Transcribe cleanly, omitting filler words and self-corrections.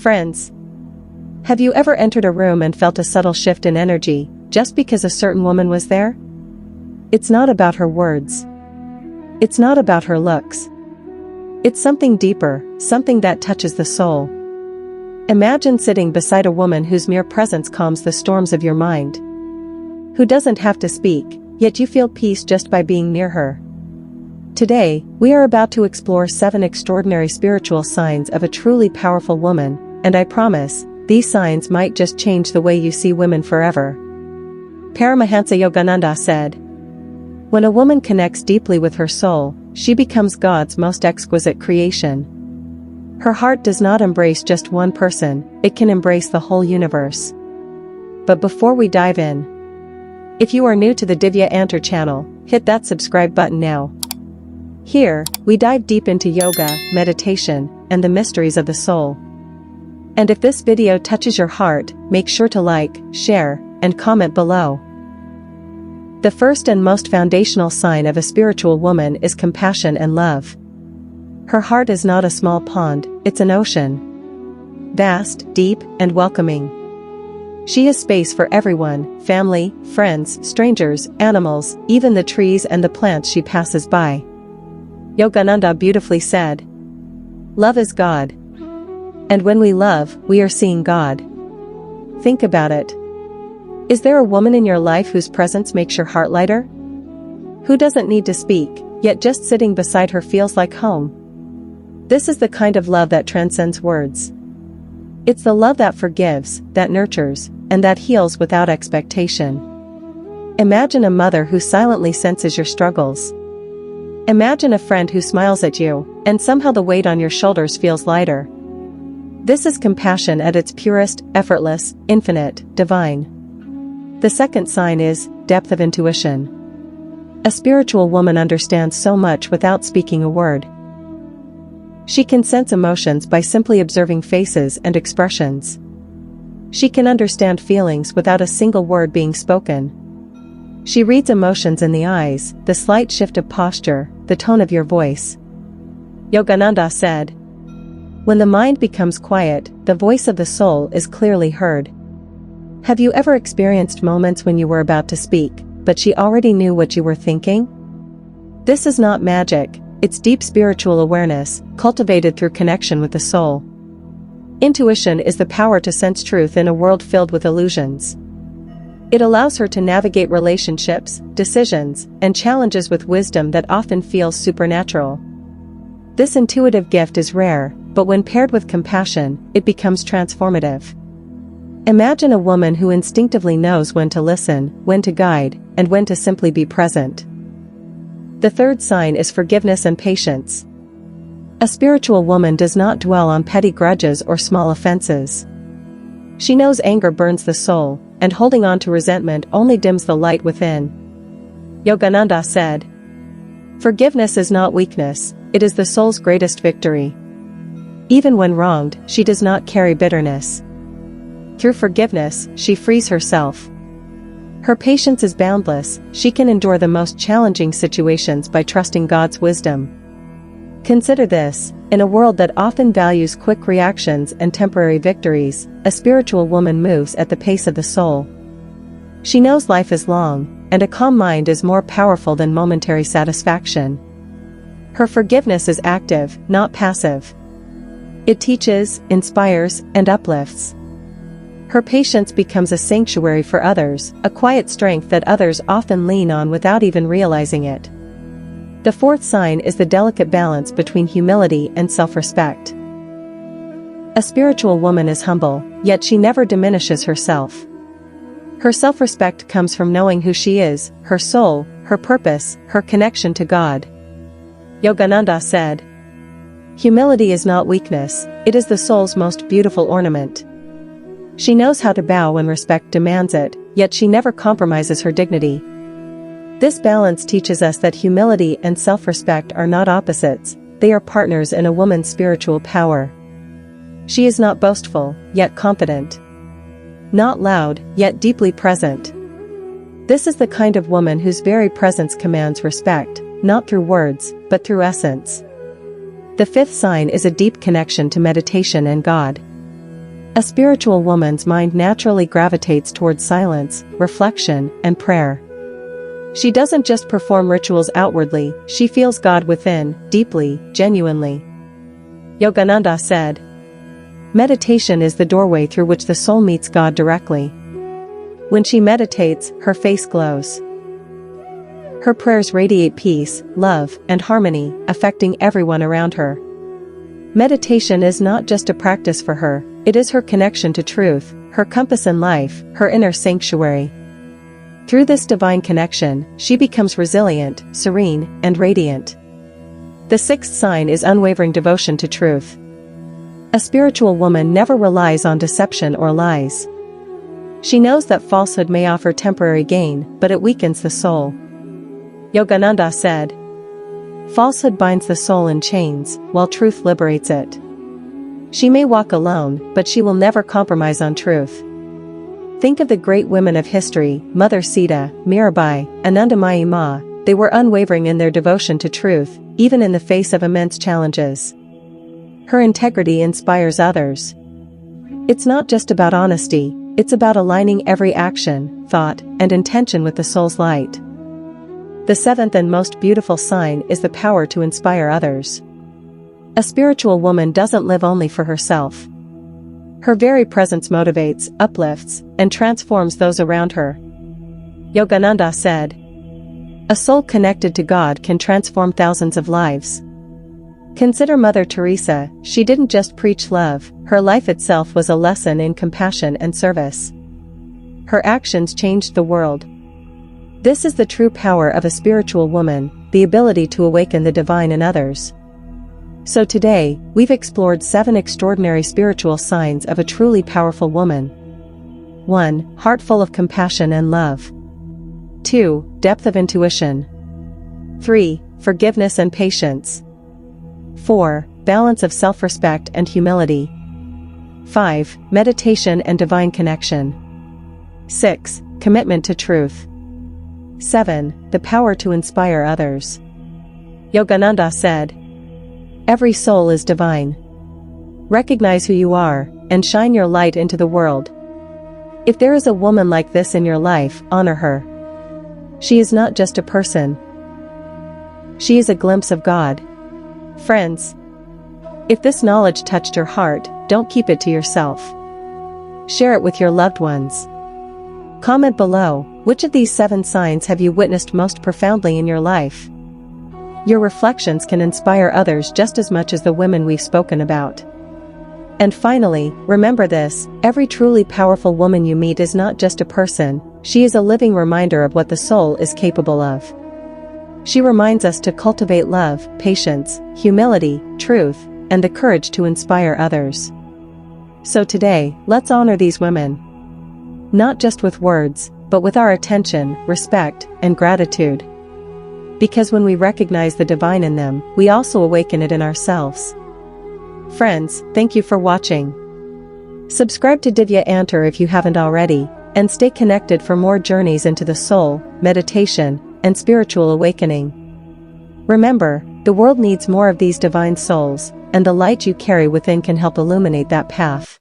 Friends, have you ever entered a room and felt a subtle shift in energy, just because a certain woman was there? It's not about her words. It's not about her looks. It's something deeper, something that touches the soul. Imagine sitting beside a woman whose mere presence calms the storms of your mind. Who doesn't have to speak, yet you feel peace just by being near her. Today, we are about to explore 7 extraordinary spiritual signs of a truly powerful woman, and I promise, these signs might just change the way you see women forever. Paramahansa Yogananda said, "When a woman connects deeply with her soul, she becomes God's most exquisite creation. Her heart does not embrace just one person, it can embrace the whole universe." But before we dive in, if you are new to the Divya Antar channel, hit that subscribe button now. Here, we dive deep into yoga, meditation, and the mysteries of the soul. And if this video touches your heart, make sure to like, share, and comment below. The first and most foundational sign of a spiritual woman is compassion and love. Her heart is not a small pond, it's an ocean. Vast, deep, and welcoming. She has space for everyone, family, friends, strangers, animals, even the trees and the plants she passes by. Yogananda beautifully said, "Love is God. And when we love, we are seeing God." Think about it. Is there a woman in your life whose presence makes your heart lighter? Who doesn't need to speak, yet just sitting beside her feels like home? This is the kind of love that transcends words. It's the love that forgives, that nurtures, and that heals without expectation. Imagine a mother who silently senses your struggles. Imagine a friend who smiles at you, and somehow the weight on your shoulders feels lighter. This is compassion at its purest, effortless, infinite, divine. The second sign is depth of intuition. A spiritual woman understands so much without speaking a word. She can sense emotions by simply observing faces and expressions. She can understand feelings without a single word being spoken. She reads emotions in the eyes, the slight shift of posture, the tone of your voice. Yogananda said, "When the mind becomes quiet, the voice of the soul is clearly heard." Have you ever experienced moments when you were about to speak, but she already knew what you were thinking? This is not magic, it's deep spiritual awareness, cultivated through connection with the soul. Intuition is the power to sense truth in a world filled with illusions. It allows her to navigate relationships, decisions, and challenges with wisdom that often feels supernatural. This intuitive gift is rare, but when paired with compassion, it becomes transformative. Imagine a woman who instinctively knows when to listen, when to guide, and when to simply be present. The third sign is forgiveness and patience. A spiritual woman does not dwell on petty grudges or small offenses. She knows anger burns the soul, and holding on to resentment only dims the light within. Yogananda said, "Forgiveness is not weakness, it is the soul's greatest victory." Even when wronged, she does not carry bitterness. Through forgiveness, she frees herself. Her patience is boundless, she can endure the most challenging situations by trusting God's wisdom. Consider this, in a world that often values quick reactions and temporary victories, a spiritual woman moves at the pace of the soul. She knows life is long, and a calm mind is more powerful than momentary satisfaction. Her forgiveness is active, not passive. It teaches, inspires, and uplifts. Her patience becomes a sanctuary for others, a quiet strength that others often lean on without even realizing it. The fourth sign is the delicate balance between humility and self-respect. A spiritual woman is humble, yet she never diminishes herself. Her self-respect comes from knowing who she is, her soul, her purpose, her connection to God. Yogananda said, "Humility is not weakness, it is the soul's most beautiful ornament." She knows how to bow when respect demands it, yet she never compromises her dignity. This balance teaches us that humility and self-respect are not opposites, they are partners in a woman's spiritual power. She is not boastful, yet confident. Not loud, yet deeply present. This is the kind of woman whose very presence commands respect, not through words, but through essence. The fifth sign is a deep connection to meditation and God. A spiritual woman's mind naturally gravitates towards silence, reflection, and prayer. She doesn't just perform rituals outwardly, she feels God within, deeply, genuinely. Yogananda said, "Meditation is the doorway through which the soul meets God directly." When she meditates, her face glows. Her prayers radiate peace, love, and harmony, affecting everyone around her. Meditation is not just a practice for her, it is her connection to truth, her compass in life, her inner sanctuary. Through this divine connection, she becomes resilient, serene, and radiant. The sixth sign is unwavering devotion to truth. A spiritual woman never relies on deception or lies. She knows that falsehood may offer temporary gain, but it weakens the soul. Yogananda said, "Falsehood binds the soul in chains, while truth liberates it." She may walk alone, but she will never compromise on truth. Think of the great women of history, Mother Sita, Mirabai, Anandamayi Ma. They were unwavering in their devotion to truth, even in the face of immense challenges. Her integrity inspires others. It's not just about honesty, it's about aligning every action, thought, and intention with the soul's light. The seventh and most beautiful sign is the power to inspire others. A spiritual woman doesn't live only for herself. Her very presence motivates, uplifts, and transforms those around her. Yogananda said, "A soul connected to God can transform thousands of lives." Consider Mother Teresa. She didn't just preach love, her life itself was a lesson in compassion and service. Her actions changed the world. This is the true power of a spiritual woman, the ability to awaken the divine in others. So today, we've explored 7 extraordinary spiritual signs of a truly powerful woman. 1. Heart full of compassion and love. 2. Depth of intuition. 3. Forgiveness and patience. 4. Balance of self-respect and humility. 5. Meditation and divine connection. 6. Commitment to truth. 7. The power to inspire others. Yogananda said, "Every soul is divine. Recognize who you are, and shine your light into the world." If there is a woman like this in your life, honor her. She is not just a person. She is a glimpse of God. Friends, if this knowledge touched your heart, don't keep it to yourself. Share it with your loved ones. Comment below, which of these 7 signs have you witnessed most profoundly in your life? Your reflections can inspire others just as much as the women we've spoken about. And finally, remember this: every truly powerful woman you meet is not just a person, she is a living reminder of what the soul is capable of. She reminds us to cultivate love, patience, humility, truth, and the courage to inspire others. So today, let's honor these women. Not just with words, but with our attention, respect, and gratitude. Because when we recognize the divine in them, we also awaken it in ourselves. Friends, thank you for watching. Subscribe to Divya Antar if you haven't already, and stay connected for more journeys into the soul, meditation, and spiritual awakening. Remember, the world needs more of these divine souls, and the light you carry within can help illuminate that path.